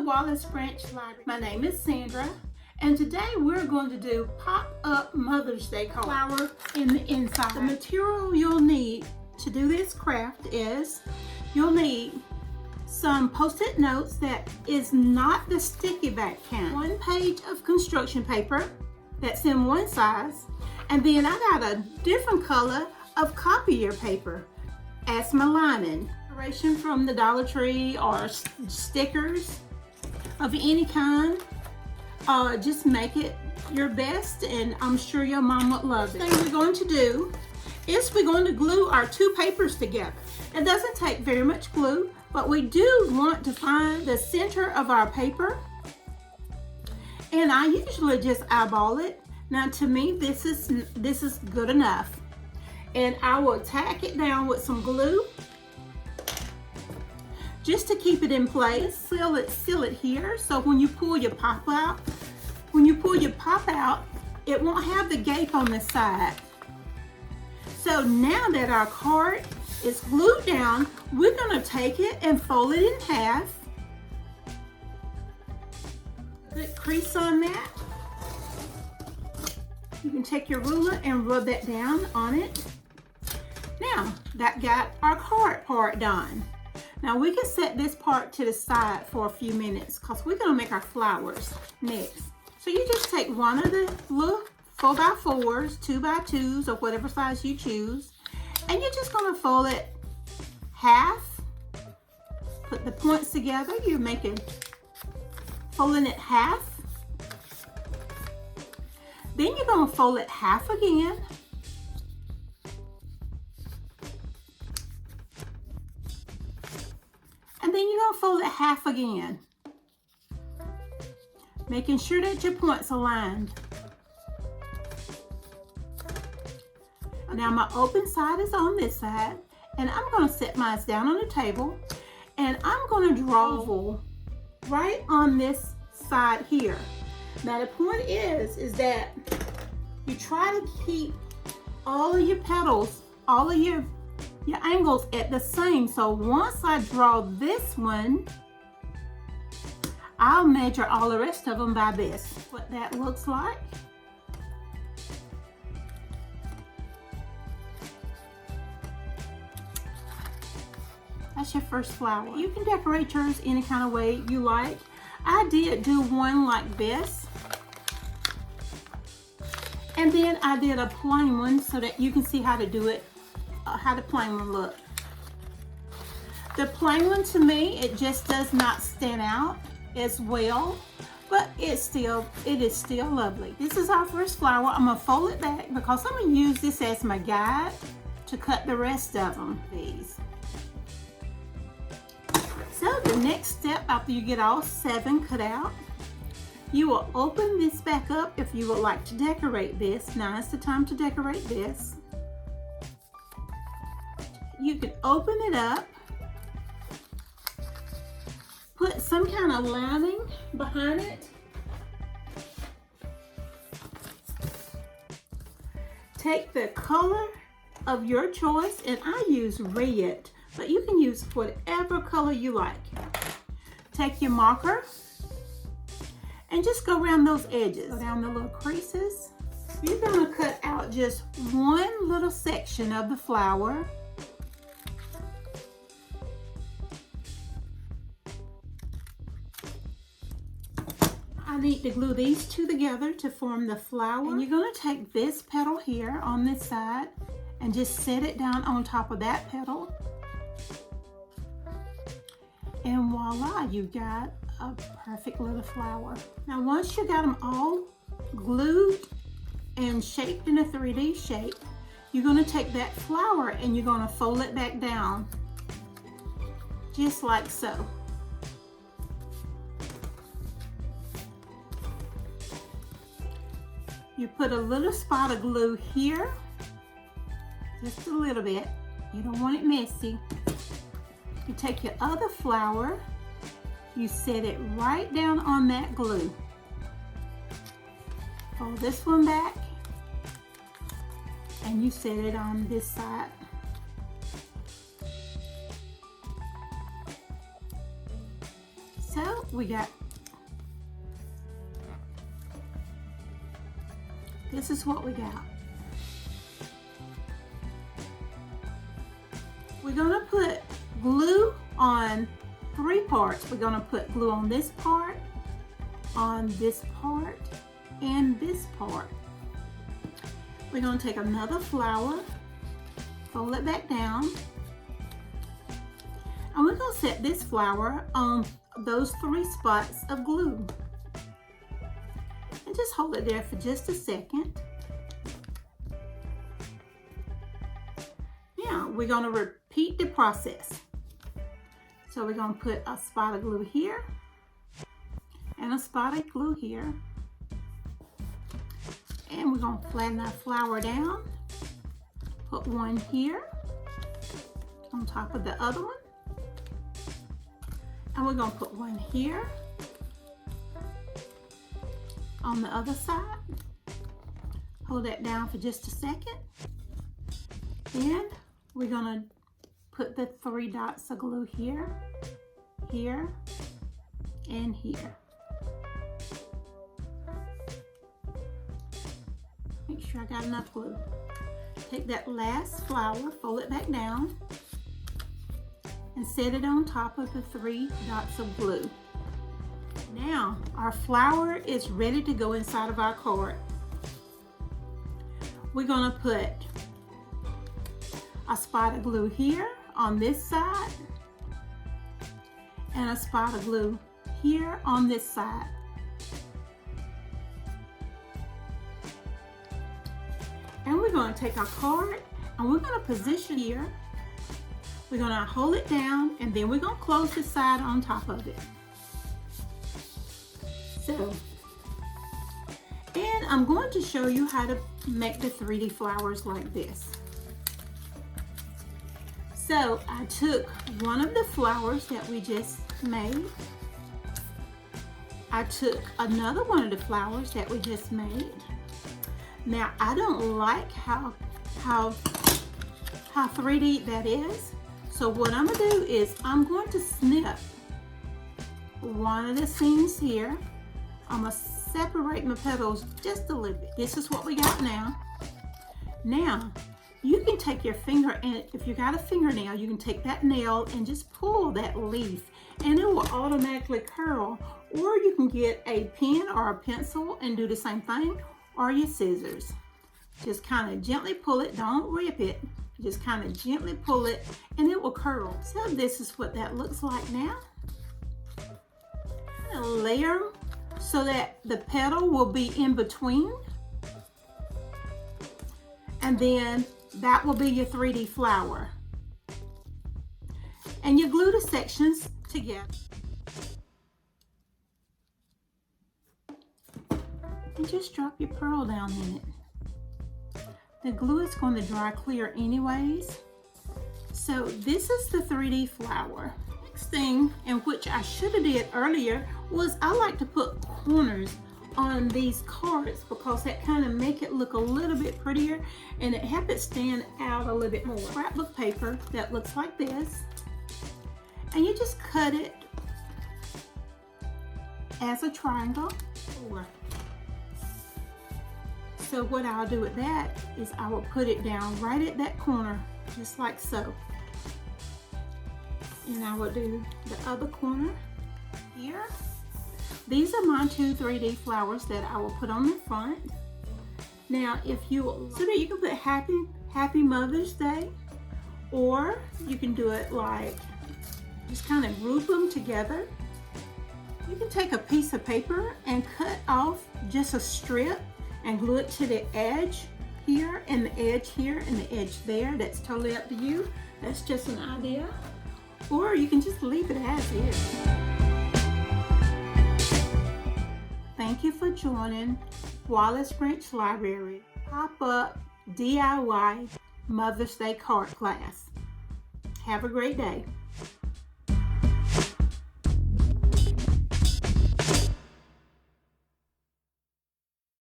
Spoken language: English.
Wallace Branch Library. My name is Sandra, and today we're going to do pop-up Mother's Day card flower in the inside. The material you'll need to do this craft is you'll need some post-it notes that is not the sticky back kind, 1 page of construction paper that's in one size, and then I got a different color of copier paper as my lining. Decoration from the Dollar Tree or stickers of any kind. Just make it your best, and I'm sure your mom would love it. The thing we're going to do is we're going to glue our 2 papers together. It doesn't take very much glue, but we do want to find the center of our paper, and I usually just eyeball it. Now to me this is good enough, and I will tack it down with some glue just to keep it in place. Seal it here, so when you pull your pop out, it won't have the gape on the side. So now that our card is glued down, we're gonna take it and fold it in half. Put crease on that. You can take your ruler and rub that down on it. Now that got our card part done. Now we can set this part to the side for a few minutes because we're gonna make our flowers next. So you just take one of the little 4x4s, 2x2s, or whatever size you choose, and you're just gonna fold it half. Put the points together. You're folding it half. Then you're gonna fold it half again. And then you're gonna fold it half again, making sure that your points are aligned. Now my open side is on this side, and I'm gonna set mine down on the table, and I'm gonna draw oval right on this side here. Now the point is that you try to keep all of your petals, all of your angles at the same. So once I draw this one, I'll measure all the rest of them by this. What that looks like. That's your first flower. You can decorate yours any kind of way you like. I did do one like this, and then I did a plain one so that you can see how to do it, how the plain one look. The plain one, to me, it just does not stand out as well, but it is still lovely. This is our first flower. I'm gonna fold it back because I'm gonna use this as my guide to cut the rest of them. These. So the next step, after you get all 7 cut out, you will open this back up if you would like to decorate this. Now is the time to decorate this. You can open it up, put some kind of lining behind it, take the color of your choice, and I use red, but you can use whatever color you like. Take your marker and just go around those edges, go down the little creases. You're gonna cut out just one little section of the flower. I need to glue these 2 together to form the flower. And you're gonna take this petal here on this side and just set it down on top of that petal. And voila, you got a perfect little flower. Now once you got them all glued and shaped in a 3D shape, you're gonna take that flower and you're gonna fold it back down, just like so. You put a little spot of glue here, just a little bit. You don't want it messy. You take your other flower, you set it right down on that glue. Fold this one back, and you set it on this side. So we got. This is what we got. We're gonna put glue on 3 parts. We're gonna put glue on this part, and this part. We're gonna take another flower, fold it back down, and we're gonna set this flower on those 3 spots of glue. And just hold it there for just a second. Now we're gonna repeat the process. So we're gonna put a spot of glue here and a spot of glue here. And we're gonna flatten our flower down. Put one here on top of the other one. And we're gonna put one here on the other side. Hold that down for just a second. Then we're gonna put the 3 dots of glue here, here, and here. Make sure I got enough glue. Take that last flower, fold it back down, and set it on top of the 3 dots of glue. Now our flower is ready to go inside of our card. We're gonna put a spot of glue here on this side and a spot of glue here on this side. And we're going to take our card and we're going to position here. We're going to hold it down and then we're going to close the side on top of it. So, and I'm going to show you how to make the 3D flowers like this. So I took one of the flowers that we just made. I took another one of the flowers that we just made. Now I don't like how 3D that is. So what I'm gonna do is I'm going to snip one of the seams here. I'm gonna separate my petals just a little bit. This is what we got now. Now, you can take your finger and if you got a fingernail, you can take that nail and just pull that leaf and it will automatically curl. Or you can get a pen or a pencil and do the same thing, or your scissors. Just kind of gently pull it, don't rip it. Just kind of gently pull it and it will curl. So this is what that looks like now. I'm gonna layer so that the petal will be in between. And then that will be your 3D flower. And you glue the sections together. And just drop your pearl down in it. The glue is going to dry clear anyways. So this is the 3D flower. Next thing, and which I should have did earlier, was I like to put corners on these cards because that kind of make it look a little bit prettier and it helps it stand out a little bit more. Scrapbook paper that looks like this, and you just cut it as a triangle. So what I'll do with that is I will put it down right at that corner, just like so. And I will do the other corner here. These are my 2 3D flowers that I will put on the front. Now, if you, so that you can put Happy Mother's Day, or you can do it like, just kind of group them together. You can take a piece of paper and cut off just a strip and glue it to the edge here, and the edge here, and the edge there. That's totally up to you. That's just an idea. Or you can just leave it as is. Thank you for joining Wallace Branch Library Pop-Up DIY Mother's Day Card Class. Have a great day.